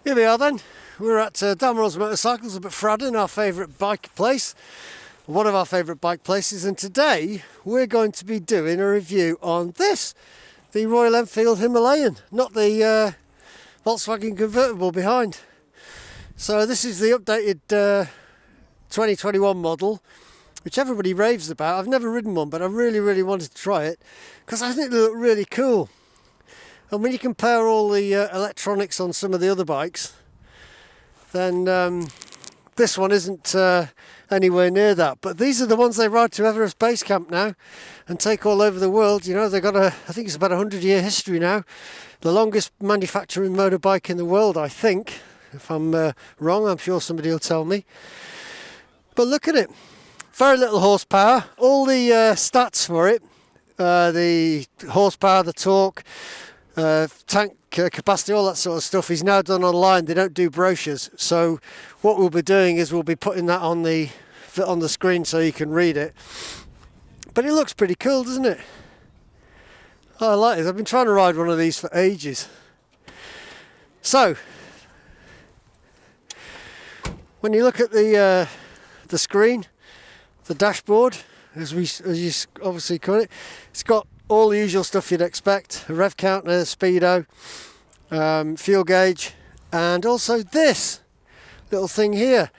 Here we are then. We're at Damerel's Motorcycles up at Fradden, our favourite bike place. One of our favourite bike places, and today we're going to be doing a review on this, the Royal Enfield Himalayan, not the Volkswagen convertible behind. So this is the updated 2021 model, which everybody raves about. I've never ridden one, but I really wanted to try it because I think they look really cool. And when you compare all the electronics on some of the other bikes, then this one isn't anywhere near that. But these are the ones they ride to Everest Base Camp now and take all over the world. You know, they've got I think it's about a 100-year history now. The longest manufacturing motorbike in the world, I think. If I'm wrong, I'm sure somebody will tell me. But look at it. Very little horsepower. All the stats for it, the horsepower, the torque, tank capacity, all that sort of stuff is now done online. They don't do brochures. So what we'll be doing is we'll be putting that on the screen so you can read it. But it looks pretty cool, doesn't it? I like it. I've been trying to ride one of these for ages. So when you look at the screen, the dashboard, as you obviously call it, it's got all the usual stuff you'd expect: a rev counter, speedo, fuel gauge, and also this little thing here.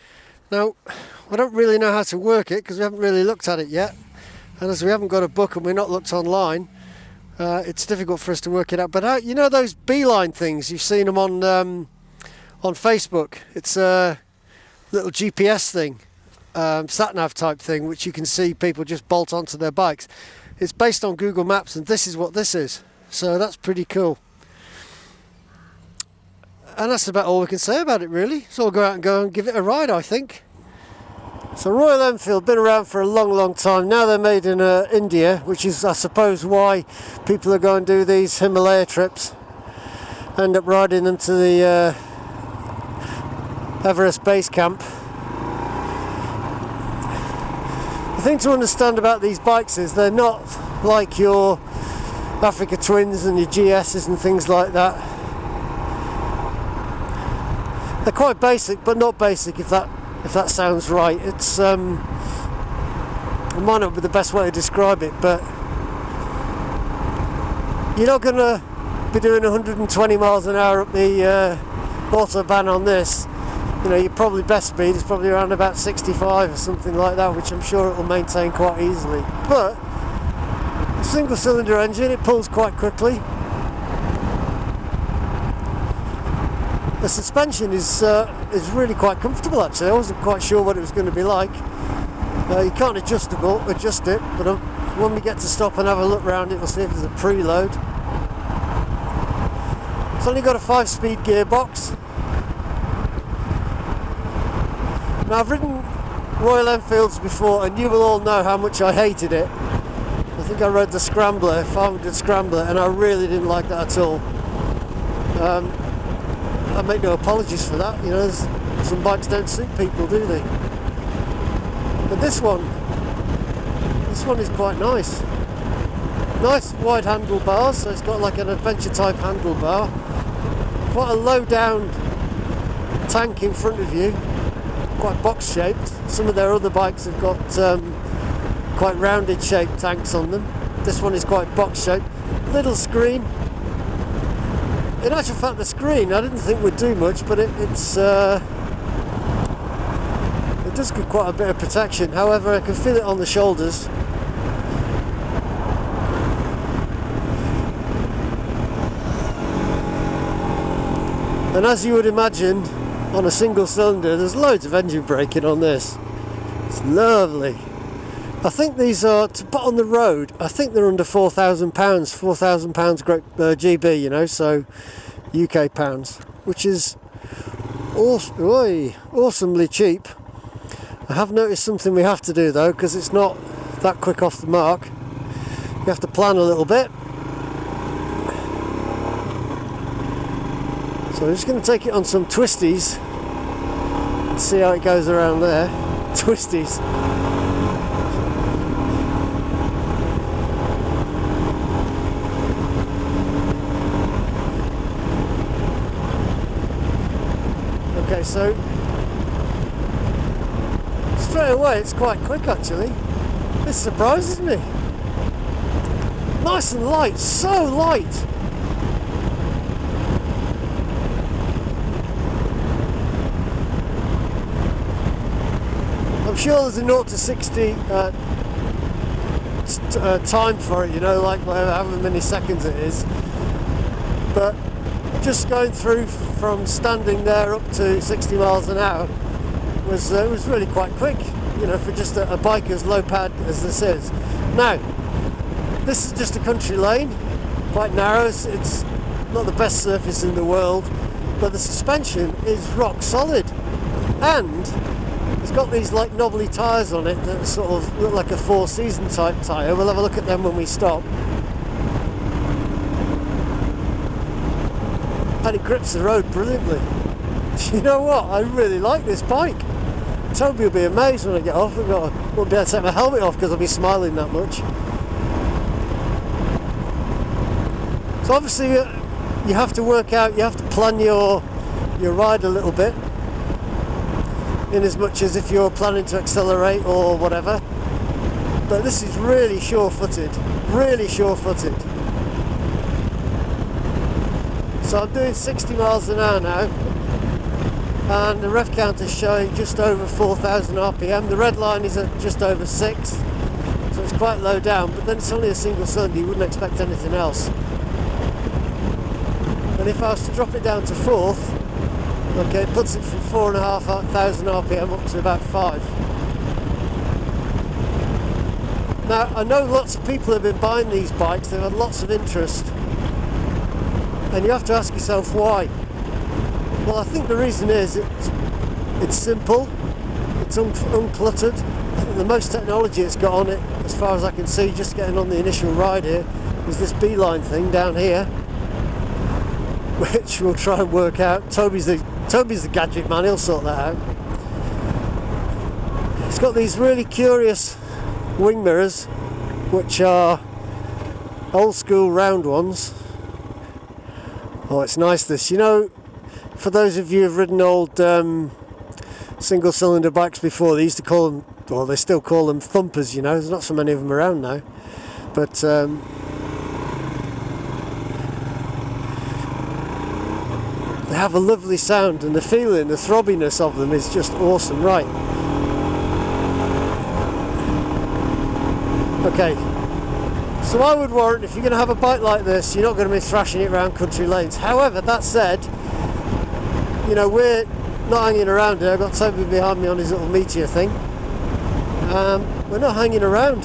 Now, I don't really know how to work it because we haven't really looked at it yet, and as we haven't got a book and we're not looked online, it's difficult for us to work it out. But you know those beeline things, you've seen them on Facebook. It's a little GPS thing, sat-nav type thing, which you can see people just bolt onto their bikes. It's based on Google Maps, and this is what this is. So that's pretty cool. And that's about all we can say about it, really. So we'll go out and give it a ride, I think. So Royal Enfield, been around for a long time. Now they're made in India, which is, I suppose, why people are going to do these Himalaya trips. End up riding them to the Everest Base Camp. The thing to understand about these bikes is they're not like your Africa Twins and your GS's and things like that. They're quite basic, but not basic, if that sounds right. It's it might not be the best way to describe it, but you're not going to be doing 120 miles an hour up the autobahn on this. You know, your probably best speed is probably around about 65 or something like that, which I'm sure it will maintain quite easily. But a single cylinder engine, it pulls quite quickly. The suspension is really quite comfortable, actually. I wasn't quite sure what it was going to be like. You can't adjust it, but when we get to stop and have a look around it, we'll see if there's a preload. It's only got a 5-speed gearbox. Now, I've ridden Royal Enfields before, and you will all know how much I hated it. I think I rode the Scrambler, 500 Scrambler, and I really didn't like that at all. I make no apologies for that. You know, some bikes don't suit people, do they? But this one is quite nice. Nice wide handlebars, so it's got like an adventure type handlebar. Quite a low down tank in front of you. Quite box shaped. Some of their other bikes have got quite rounded shaped tanks on them. This one is quite box shaped. Little screen. In actual fact, the screen I didn't think would do much, but it does give quite a bit of protection. However, I can feel it on the shoulders. And as you would imagine, on a single cylinder, there's loads of engine braking on this. It's lovely. I think these are, to put on the road, I think they're under £4,000, £4,000 GB, you know, so UK pounds, which is awesomely cheap. I have noticed something we have to do though, because it's not that quick off the mark. You have to plan a little bit. So I'm just going to take it on some twisties. See how it goes around there. Twisties. Okay, so straight away it's quite quick actually. This surprises me. Nice and light, so light. I'm sure there's a 0 to 60 time for it, you know, like however many seconds it is. But just going through from standing there up to 60 miles an hour was really quite quick, you know, for just a bike as low pad as this is. Now, this is just a country lane, quite narrow. It's not the best surface in the world, but the suspension is rock solid, and it's got these like knobbly tyres on it that sort of look like a four-season type tyre. We'll have a look at them when we stop. And it grips the road brilliantly. You know what? I really like this bike. Toby will be amazed when I get off. I won't be able to take my helmet off because I'll be smiling that much. So obviously you have to work out, you have to plan your ride a little bit, in as much as if you're planning to accelerate or whatever. But this is really sure-footed, really sure-footed. So I'm doing 60 miles an hour now, and the rev count is showing just over 4,000 RPM. The red line is at just over 6, so it's quite low down, but then it's only a single cylinder, you wouldn't expect anything else. And if I was to drop it down to 4th, okay, it puts it from 4,500 RPM up to about 5. Now, I know lots of people have been buying these bikes, they've had lots of interest, and you have to ask yourself why. Well, I think the reason is it's simple, it's uncluttered. I think the most technology it's got on it, as far as I can see, just getting on the initial ride here, is this beeline thing down here, which we'll try and work out. Toby's the gadget man, he'll sort that out. It's got these really curious wing mirrors, which are old school round ones. Oh, it's nice this. You know, for those of you who've ridden old single cylinder bikes before, they used to call them, well, they still call them thumpers, you know. There's not so many of them around now. But they have a lovely sound, and the feeling, the throbbiness of them is just awesome. Right. Okay. So I would warrant, if you're going to have a bike like this, you're not going to be thrashing it around country lanes. However, that said, you know, we're not hanging around here. I've got Toby behind me on his little Meteor thing. We're not hanging around.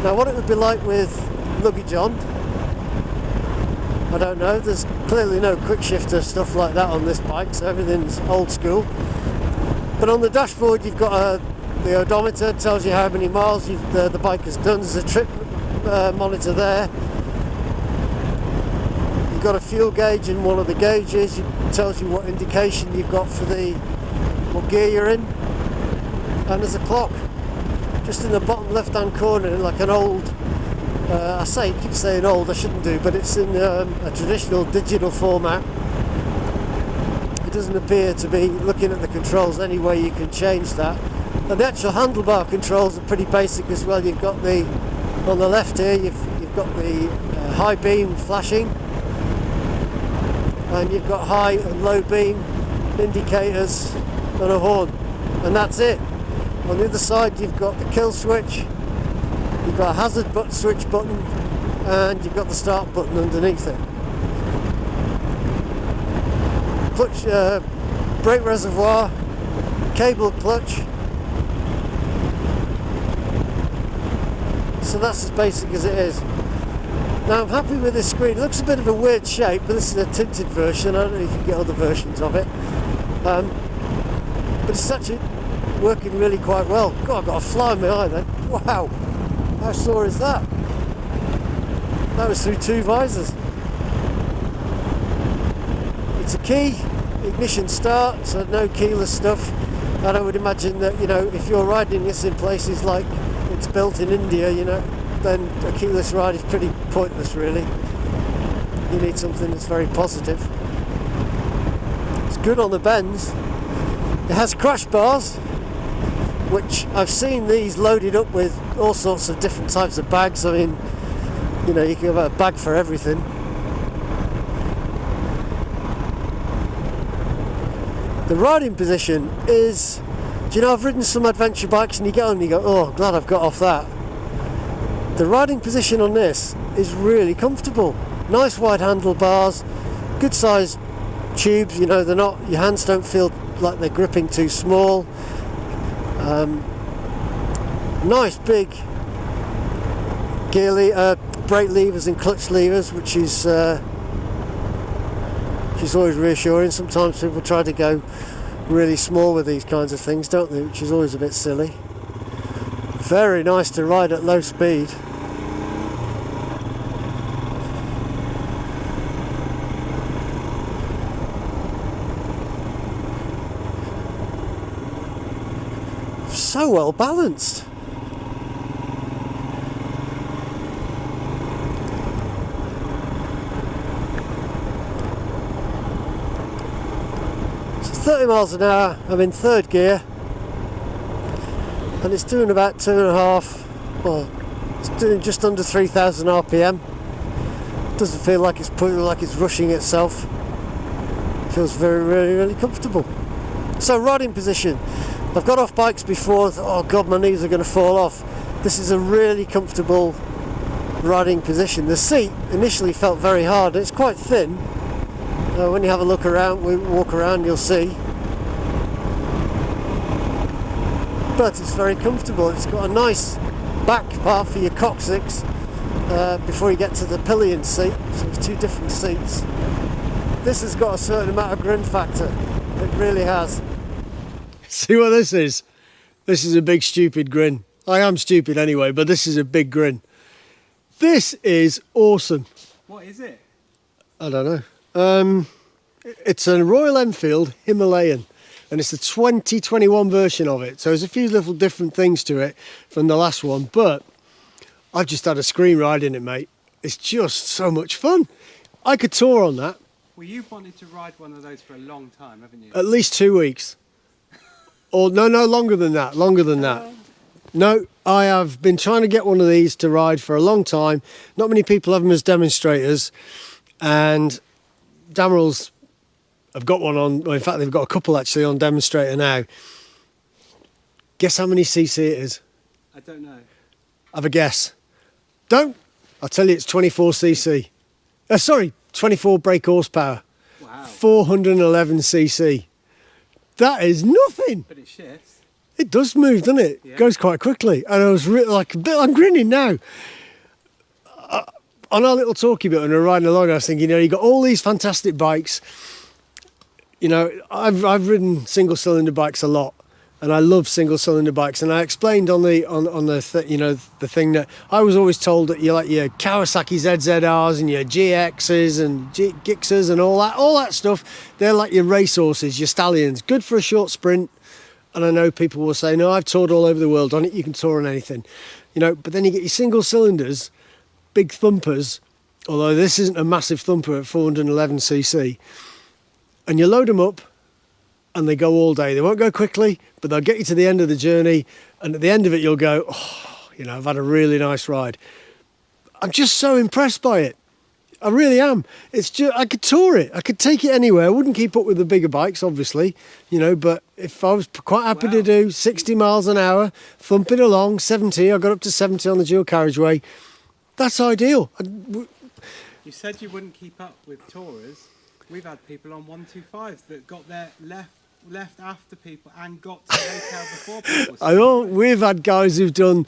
Now, what it would be like with luggage on, I don't know. There's clearly no quick shifter stuff like that on this bike, so everything's old school. But on the dashboard you've got the odometer, tells you how many miles the bike has done. There's a trip monitor there. You've got a fuel gauge in one of the gauges. It tells you what indication you've got for what gear you're in. And there's a clock just in the bottom left hand corner, like an old, I keep saying old, I shouldn't do, but it's in a traditional digital format. It doesn't appear to be looking at the controls any way you can change that. And the actual handlebar controls are pretty basic as well. You've got on the left here, you've got the high beam flashing, and you've got high and low beam indicators and a horn, and that's it. On the other side you've got the kill switch, you've got a hazard switch button, and you've got the start button underneath it. Clutch, brake reservoir, cable clutch. So that's as basic as it is. Now I'm happy with this screen. It looks a bit of a weird shape, but this is a tinted version. I don't know if you can get other versions of it. But it's actually working really quite well. God, I've got a fly in my eye then. Wow, how sore is that? That was through 2 visors. It's a key, ignition start, so no keyless stuff. And I would imagine that, you know, if you're riding this in places like it's built in India, you know, then a keyless ride is pretty pointless really. You need something that's very positive. It's good on the bends. It has crash bars, which I've seen these loaded up with all sorts of different types of bags. I mean, you know, you can have a bag for everything. The riding position is, do you know, I've ridden some adventure bikes and you get on and you go, oh, glad I've got off that. The riding position on this is really comfortable. Nice wide handlebars, good sized tubes, you know, they're not, your hands don't feel like they're gripping too small. Nice big brake levers and clutch levers, which is always reassuring. Sometimes people try to go really small with these kinds of things, don't they, which is always a bit silly. Very nice to ride at low speed. So well balanced. So 30 miles an hour, I'm in third gear, and it's doing about 2.5, well, it's doing just under 3,000 RPM. Doesn't feel like it's rushing itself. Feels very, really, really comfortable. So riding position. I've got off bikes before, oh god, my knees are going to fall off. This is a really comfortable riding position. The seat initially felt very hard. It's quite thin. When you have a look around, walk around, you'll see. But it's very comfortable. It's got a nice back part for your coccyx before you get to the pillion seat. So it's two different seats. This has got a certain amount of grin factor. It really has. See what this is? This is a big stupid grin. I am stupid anyway, but this is a big grin. This is awesome. What is it? I don't know. It's a Royal Enfield Himalayan, and it's the 2021 version of it. So there's a few little different things to it from the last one, but I've just had a screen ride in it, mate. It's just so much fun. I could tour on that. Well, you've wanted to ride one of those for a long time, haven't you? At least 2 weeks. Or no, longer than that, No, I have been trying to get one of these to ride for a long time. Not many people have them as demonstrators, and Damerals have got one on, well, in fact they've got a couple actually on demonstrator now. Guess how many cc it is? I don't know. Have a guess. Don't? I'll tell you, it's 24 cc. Sorry, 24 brake horsepower. Wow. 411 cc. That is nothing. But it shifts. It does move, doesn't it? Yeah. Goes quite quickly. And I was really I'm grinning now. On our little talkie bit when we were riding along, I was thinking, you know, you got all these fantastic bikes. You know, I've ridden single cylinder bikes a lot, and I love single cylinder bikes. And I explained on the the thing that I was always told that you like your Kawasaki ZZRs and your GXs and Gixxers and all that stuff. They're like your racehorses, your stallions, good for a short sprint. And I know people will say, no, I've toured all over the world on it. You can tour on anything, you know. But then you get your single cylinders, big thumpers. Although this isn't a massive thumper at 411 cc, and you load them up. And they go all day. They won't go quickly, but they'll get you to the end of the journey. And at the end of it, you'll go, oh, you know, I've had a really nice ride. I'm just so impressed by it. I really am. It's just, I could tour it. I could take it anywhere. I wouldn't keep up with the bigger bikes, obviously, you know, but if I was quite happy to do 60 miles an hour, thumping along, 70, I got up to 70 on the dual carriageway. That's ideal. You said you wouldn't keep up with tourers. We've had people on 125s that got there left after people and got to the hotel before people. I know, we've had guys who've done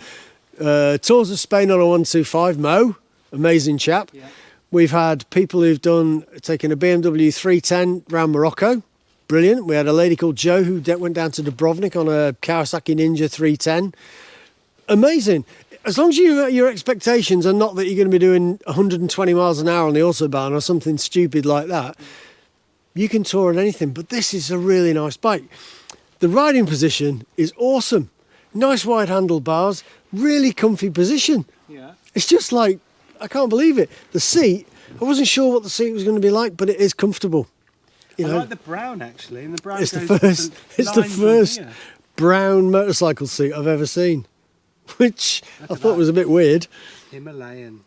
tours of Spain on a 125, Mo, amazing chap. Yeah. We've had people who've taken a BMW 310 round Morocco, brilliant. We had a lady called Jo who went down to Dubrovnik on a Kawasaki Ninja 310, amazing. As long as your expectations are not that you're going to be doing 120 miles an hour on the Autobahn or something stupid like that, you can tour on anything. But this is a really nice bike. The riding position is awesome. Nice wide handlebars, really comfy position. Yeah. It's just like, I can't believe it. The seat, I wasn't sure what the seat was going to be like, but it is comfortable. you I know, like the brown actually, and the brown it's goes the with first, it's the lines on first here. brown motorcycle seat I've ever seen, which Look I at thought that. was a bit weird. Himalayan.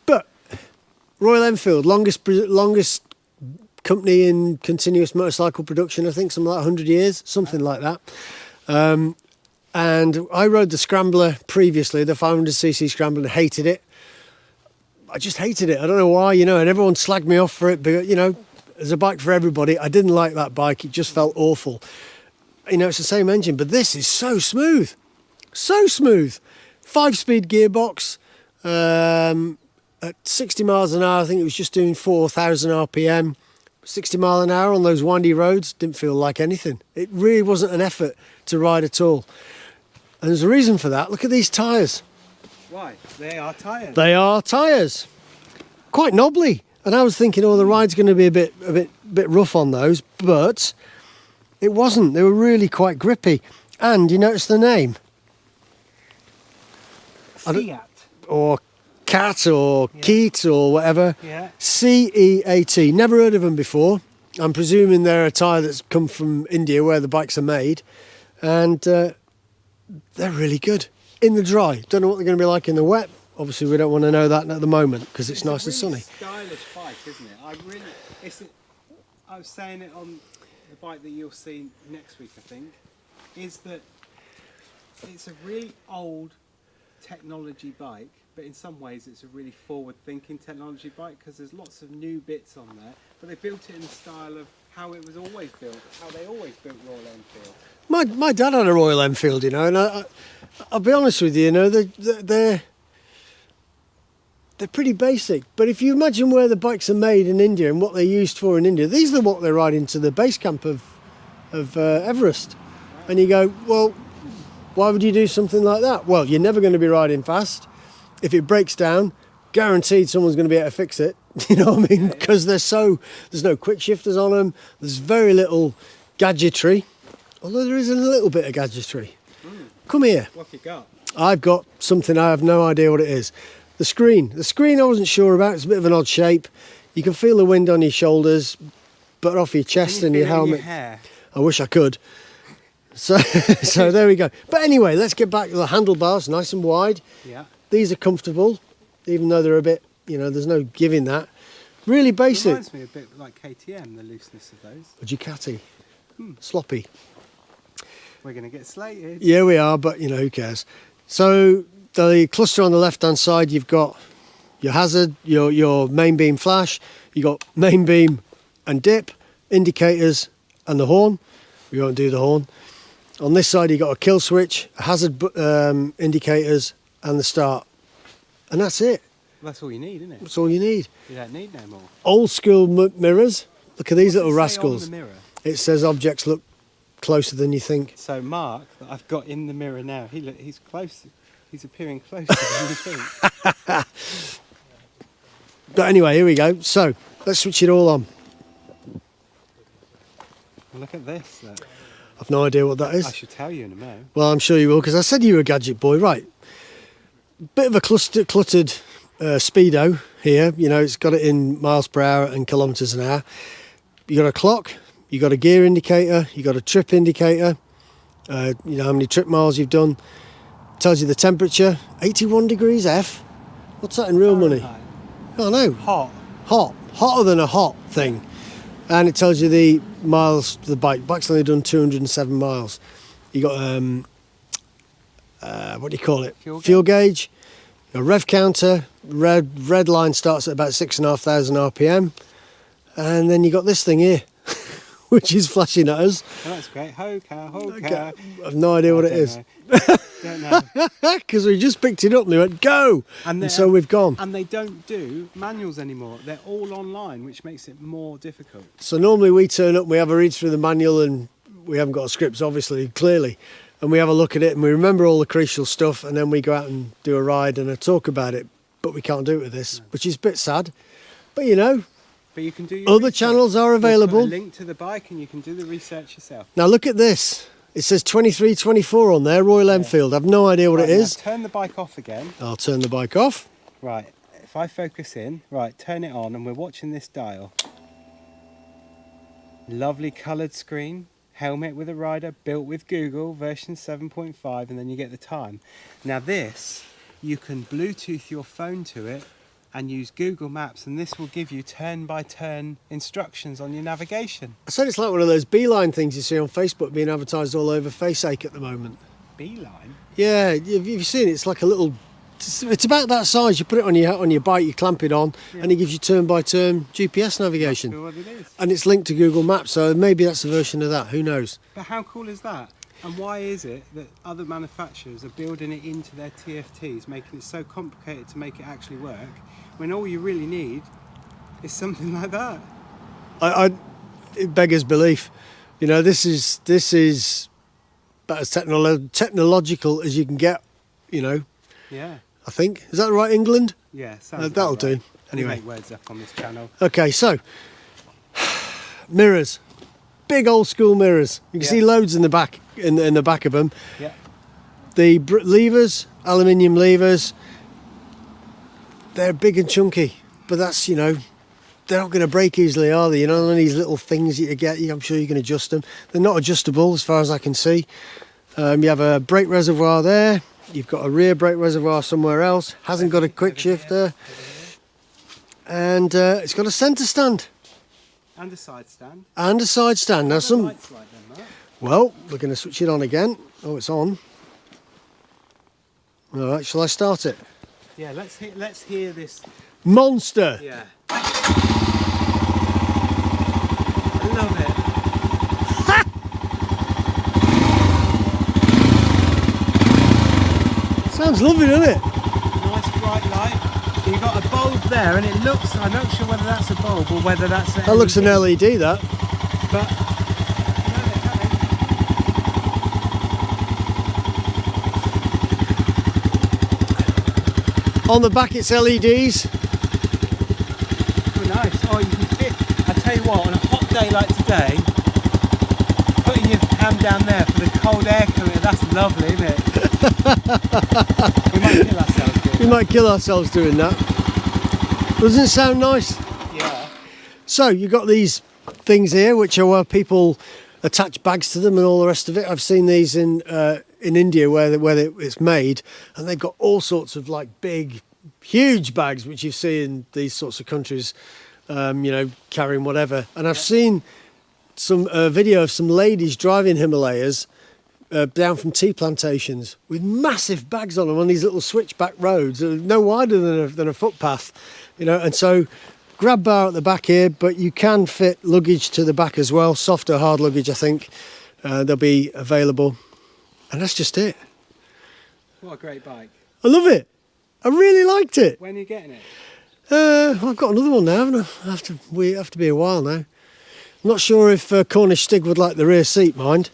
But Royal Enfield, longest company in continuous motorcycle production, I think something like 100 years, something like that. And I rode the Scrambler previously, the 500cc Scrambler, and hated it. I just hated it. I don't know why, you know, and everyone slagged me off for it. But, you know, there's a bike for everybody. I didn't like that bike. It just felt awful. You know, it's the same engine, but this is so smooth. So smooth. 5-speed gearbox. At 60 miles an hour, I think it was just doing 4,000 RPM. 60 mile an hour on those windy roads, didn't feel like anything. It really wasn't an effort to ride at all. And there's a reason for that. Look at these tyres. Why? They are tyres. They are tyres. Quite knobbly. And I was thinking, oh, the ride's going to be a bit rough on those, but it wasn't. They were really quite grippy. And you notice the name? Seat. Or Cat or Keat or whatever. Yeah. CEAT. Never heard of them before. I'm presuming they're a tyre that's come from India where the bikes are made. And they're really good. In the dry. Don't know what they're going to be like in the wet. Obviously, we don't want to know that at the moment because it's nice and sunny. It's a really stylish bike, isn't it? I was saying it on the bike that you'll see next week, I think, is that it's a really old technology bike, but in some ways it's a really forward-thinking technology bike because there's lots of new bits on there, but they built it in the style of how it was always built, how they always built Royal Enfield. My dad had a Royal Enfield, you know, and I'll be honest with you, you know, they're pretty basic. But if you imagine where the bikes are made in India and what they're used for in India, these are what they're riding to the base camp of Everest. And you go, well, why would you do something like that? Well, you're never going to be riding fast. If it breaks down, guaranteed someone's going to be able to fix it. You know what I mean? Because there's no quick shifters on them. There's very little gadgetry. Although there is a little bit of gadgetry. Come here. What have you got? I've got something, I have no idea what it is. The screen I wasn't sure about. It's a bit of an odd shape. You can feel the wind on your shoulders, but off your chest and your helmet. Your hair. I wish I could. So there we go. But anyway, let's get back to the handlebars, nice and wide. Yeah. These are comfortable, even though they're a bit, you know, there's no giving that. Really basic. Reminds me a bit like KTM, the looseness of those. A Ducati. Sloppy. We're going to get slated. Yeah, we are, but, you know, who cares? So the cluster on the left-hand side, you've got your hazard, your main beam flash, you've got main beam and dip, indicators and the horn. We won't do the horn. On this side, you've got a kill switch, a hazard indicators and the start. And that's it. That's all you need, isn't it? That's all you need. You don't need no more. Old school mirrors. Look at these What's little it say rascals. on the mirror? It says objects look closer than you think. So Mark, that I've got in the mirror now, he's close. He's appearing closer than you think. But anyway, here we go. So let's switch it all on. Look at this. Look. I've no idea what that I is. should tell you in a moment. Well, I'm sure you will, because I said you were a gadget boy. Right. Bit of a cluttered speedo here. You know, it's got it in miles per hour and kilometres an hour. You got a clock. You got a gear indicator. You got a trip indicator. You know how many trip miles you've done. Tells you the temperature. 81 degrees F. What's that in real money? Oh no. Hot. Hotter than a hot thing. And it tells you the miles to the bike. Bike's only done 207 miles. You got what do you call it? Fuel gauge. A rev counter. Red line starts at about 6,500 RPM. And then you got this thing here, which is flashing at us. Oh, that's great. Ho cow, ho Okay. cow. I have no idea what it is. Don't know. Because we just picked it up and we went, go! And so we've gone. And they don't do manuals anymore. They're all online, which makes it more difficult. So normally we turn up and we have a read through the manual and we haven't got a script, obviously, clearly. And we have a look at it and we remember all the crucial stuff and then we go out and do a ride and a talk about it. But we can't do it with this, which is a bit sad. But you know, But you can do your other research. channels are We'll put available. a link to the bike and you can do the research yourself. Now look at this. It says 2324 on there, Royal Enfield. I've no idea what Right, it now is. turn the bike off again. I'll turn the bike off. Right, if I focus in, right, turn it on and we're watching this dial. Lovely coloured screen, helmet with a rider, built with Google, version 7.5, and then you get the time. Now this, you can Bluetooth your phone to it and use Google Maps, and this will give you turn-by-turn instructions on your navigation. I said it's like one of those beeline things you see on Facebook being advertised all over Faceache at the moment. Beeline? Yeah, you've seen it. It's like a little... It's about that size. You put it on your bike, you clamp it on, and it gives you turn-by-turn GPS navigation. That's what it is. And it's linked to Google Maps, so maybe that's a version of that. Who knows? But how cool is that? And why is it that other manufacturers are building it into their TFTs, making it so complicated to make it actually work, when all you really need is something like that? It beggars belief. You know, this is about as technological as you can get, you know. Yeah. I think. Is that right, England? Yeah, sounds that'll right. do. Anyway. We make words up on this channel. Okay, so mirrors, big old school mirrors. You can see loads in the back, in the back of them. Yeah. The levers, aluminium levers. They're big and chunky, but that's, you know, they're not going to break easily, are they? You know, these little things that you get, I'm sure you can adjust them. They're not adjustable as far as I can see. You have a brake reservoir there. You've got a rear brake reservoir somewhere else. Hasn't got a quick shifter. And it's got a centre stand. And a side stand. And a side stand. Now some... Lights like them, Mark? Well, we're going to switch it on again. Oh, it's on. All right, shall I start it? Yeah, let's hear this. Monster! Yeah. I love it. Sounds lovely, doesn't it? Nice bright light. You've got a bulb there, and it looks, I'm not sure whether that's a bulb or whether that's That looks an LED, that. But On the back it's LEDs. oh, nice. Oh, you can fit, I tell you what, on a hot day like today, putting your hand down there for the cold air coming, that's lovely, isn't it? We might kill ourselves doing We might kill ourselves doing that. Doesn't it sound nice? Yeah. So you've got these things here which are where people attach bags to them and all the rest of it. I've seen these in India where it's made, and they've got all sorts of like big, huge bags which you see in these sorts of countries, you know, carrying whatever. And I've seen some video of some ladies driving Himalayas down from tea plantations with massive bags on them on these little switchback roads, no wider than a footpath, you know. And so grab bar at the back here, but you can fit luggage to the back as well, soft or hard luggage, I think. They'll be available. And that's just it. What a great bike. I love it. I really liked it. When are you getting it? I've got another one now, haven't I? We have to be a while now. I'm not sure if Cornish Stig would like the rear seat, mind.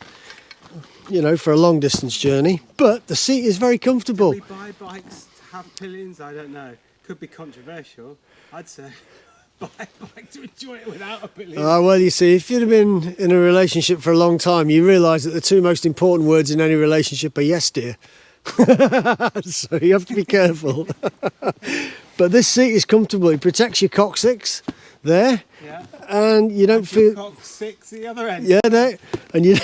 You know, for a long distance journey. But the seat is very comfortable. Should we buy bikes to have pillions? I don't know. Could be controversial. I'd say buy a bike to enjoy it without a pillion. Well, you see, if you'd have been in a relationship for a long time, you realise that the two most important words in any relationship are yes, dear. So you have to be careful. But this seat is comfortable. It protects your coccyx there. Yeah. And you don't feel... Coccyx the other end. Yeah, there. And you...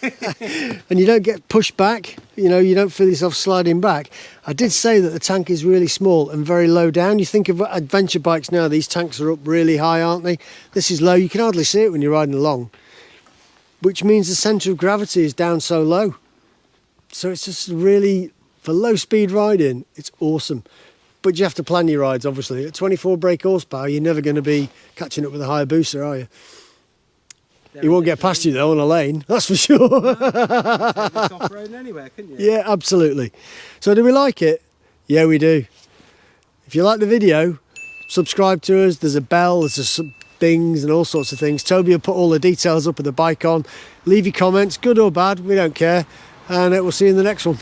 and you don't get pushed back, you know, you don't feel yourself sliding back. I did say that the tank is really small and very low down. You think of adventure bikes now, these tanks are up really high, aren't they? This is low, you can hardly see it when you're riding along, which means the centre of gravity is down so low. So it's just really, for low speed riding, it's awesome. But you have to plan your rides, obviously. At 24 brake horsepower, you're never going to be catching up with a Hayabusa, are you? He won't get past you though on a lane, that's for sure. Off-road anywhere, couldn't you? Yeah, absolutely. So do we like it? Yeah, we do. If you like the video, subscribe to us. There's a bell, there's some things and all sorts of things. Toby will put all the details up of the bike on. Leave your comments, good or bad, we don't care. And we'll see you in the next one.